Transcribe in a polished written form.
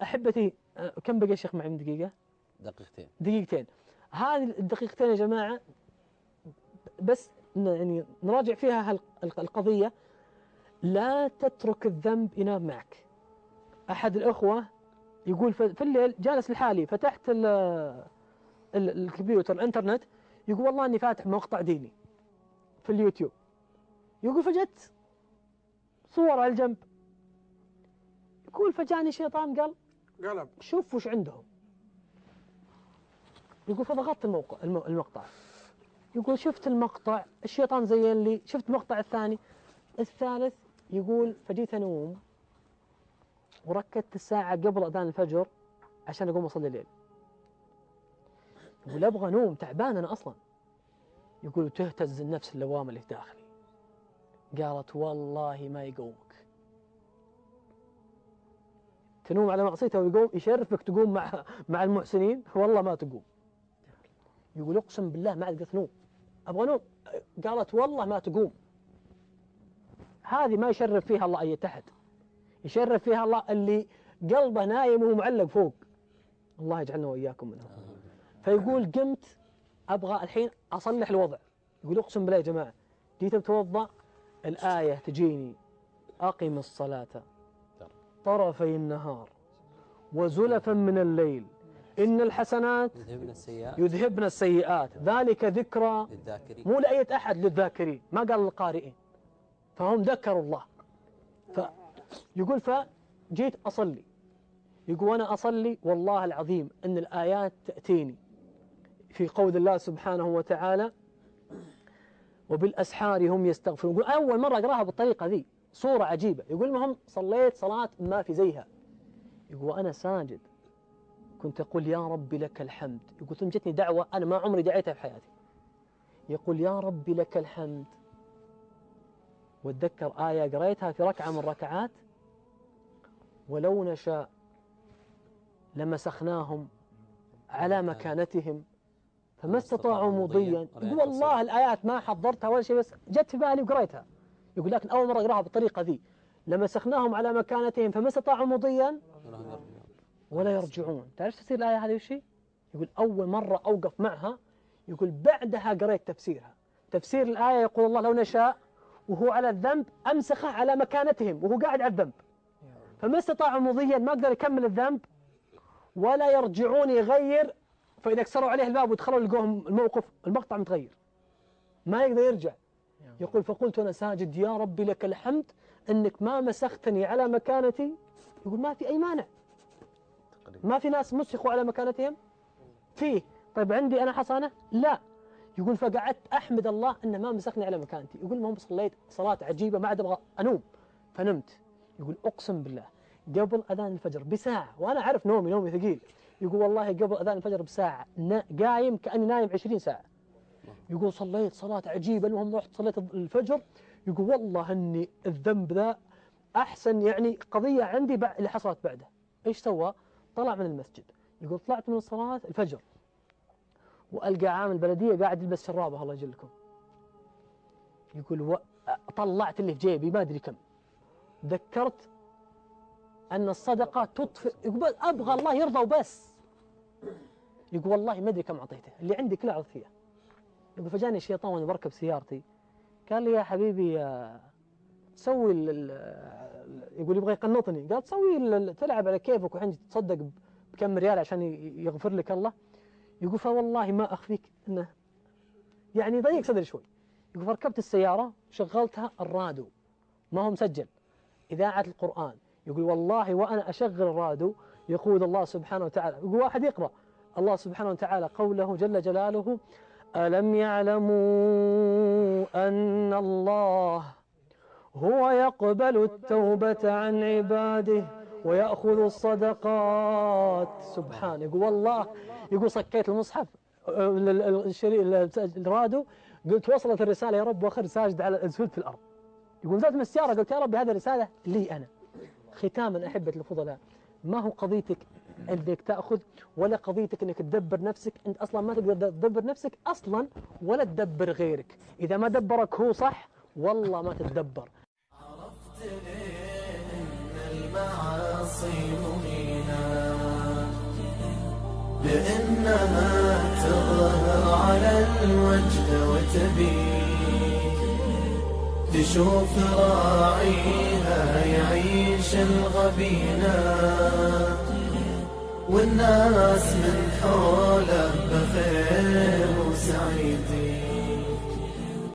أحبتي كم بقي يا شيخ معي من دقيقة؟ دقيقتين. هذه الدقيقتين يا جماعة بس يعني نراجع فيها القضية. لا تترك الذنب ينام معك. أحد الأخوة يقول في الليل جالس لحالي، فتحت الكمبيوتر الانترنت، يقول والله اني فاتح مقطع ديني في اليوتيوب، يقول فجأت صور على الجنب، يقول فجاني شيطان قلب شوف وش عندهم، يقول فضغطت المقطع، يقول شفت المقطع الشيطان زين لي، شفت المقطع الثاني الثالث، يقول فجيت انوم وركدت الساعة قبل أذان الفجر عشان أقوم أصلي الليل. يقول أبغى نوم، تعبان أنا أصلا. يقول تهتز النفس اللوامة اللي في داخلي، قالت والله ما يقومك، تنوم على معصيته ويقوم يشرفك تقوم مع المحسنين، والله ما تقوم. يقول أقسم بالله ما عاد قلت نوم، أبغى نوم، قالت والله ما تقوم. هذه ما يشرف فيها الله أي تحت، يشرف فيها الله اللي قلبه نايم وهو معلق فوق. الله يجعلنا وإياكم منهم. فيقول قمت أبغى الحين أصلح الوضع. يقول أقسم بالله يا جماعة جيت أتوضأ، الآية تجيني أقم الصلاة طرفي النهار وزلفا من الليل إن الحسنات يذهبن السيئات ذلك ذكرى مو لأية أحد، للذاكرين، ما قال للقارئين، فهم ذكروا الله. يقول فجيت أصلي، يقول وأنا أصلي والله العظيم أن الآيات تأتيني في قول الله سبحانه وتعالى وبالأسحار هم يستغفرون. يقول أول مرة أقرأها بالطريقة ذي، صورة عجيبة. يقول المهم صليت صلاة ما في زيها. يقول وأنا ساجد كنت أقول يا ربي لك الحمد. يقول ثم جتني دعوة أنا ما عمري دعيتها في حياتي، يقول يا ربي لك الحمد، واتذكر آية قريتها في ركعة من الركعات ولو نشاء لمسخناهم على مكانتهم فما استطاعوا مضيا. يقول والله الآيات ما حضرتها ولا شيء، بس جت في بالي وقريتها. يقول لكن أول مرة أقرأها بالطريقة ذي، لمسخناهم على مكانتهم فما استطاعوا مضيا ولا يرجعون. تعرف تفسير الآية هذه وش هي؟ يقول أول مرة أوقف معها، يقول بعدها قريت تفسيرها. تفسير الآية يقول الله لو نشاء وهو على الذنب أمسخه على مكانتهم وهو قاعد على الذنب، فما استطاعوا مضيا، ما قدر يكمل الذنب، ولا يرجعون يغير، فإذا كسروا عليه الباب ودخلوا لقوهم المقطع متغير ما يقدر يرجع. يقول فقلت أنا ساجد يا ربي لك الحمد أنك ما مسختني على مكانتي. يقول ما في أي مانع، ما في ناس مسخوا على مكانتهم فيه، طيب عندي أنا حصانة لا. يقول فقعدت أحمد الله أنه ما مسخني على مكانتي. يقول المهم صليت صلاة عجيبة ما عاد أبغى أنوم فنمت. يقول أقسم بالله قبل أذان الفجر بساعة، وأنا أعرف نومي ثقيل، يقول والله قبل أذان الفجر بساعة قايم كأني نايم 20 ساعة. يقول صليت صلاة عجيبة، المهم رحت صليت الفجر. يقول والله أني الذنب ذا أحسن يعني قضية عندي اللي حصلت بعده. إيش سوى؟ طلع من المسجد. يقول طلعت من صلاة الفجر وألقى عامل بلدية قاعد يلبس شرابه الله يجلكم. يقول طلعت اللي في جيبي ما أدري كم، ذكرت أن الصدقة تطفئ. يقول أبغى الله يرضى وبس. يقول والله ما أدري كم أعطيته، اللي عندي كله أعطيه. يقول فجاني الشيطان وأنا بركب سيارتي قال لي يا حبيبي سوي يقول يبغى يقنطني، قال تسوي تلعب على كيفك وحين تصدق بكم ريال عشان يغفر لك الله. يقول فوالله ما أخفيك أنه يعني ضيق صدري شوي. يقول فركبت السيارة شغلتها الراديو ما هو مسجل، إذاعة القرآن. يقول والله وأنا أشغل الراديو يقول الله سبحانه وتعالى، يقول واحد يقرأ الله سبحانه وتعالى قوله جل جلاله ألم يعلموا أن الله هو يقبل التوبة عن عباده ويأخذ الصدقات. سبحان. يقول والله يقول صكيت المصحف الراديو، قلت وصلت الرسالة يا رب وآخر ساجد على أزفلت في الأرض. يقول نزلت من السيارة قلت يا رب هذه الرسالة لي أنا. ختاما أحبة الفضلاء، ما هو قضيتك انك تأخذ ولا قضيتك انك تدبر نفسك، انت اصلا ما تقدر تدبر نفسك اصلا ولا تدبر غيرك. اذا ما دبرك هو صح والله ما تتدبر. عرفت ليه ان المعاصي مهينة كأنها تظهر على الوجه وتبيك، تشوف راعيها يعيش الغبينة والناس من حوله بخير وسعيدين.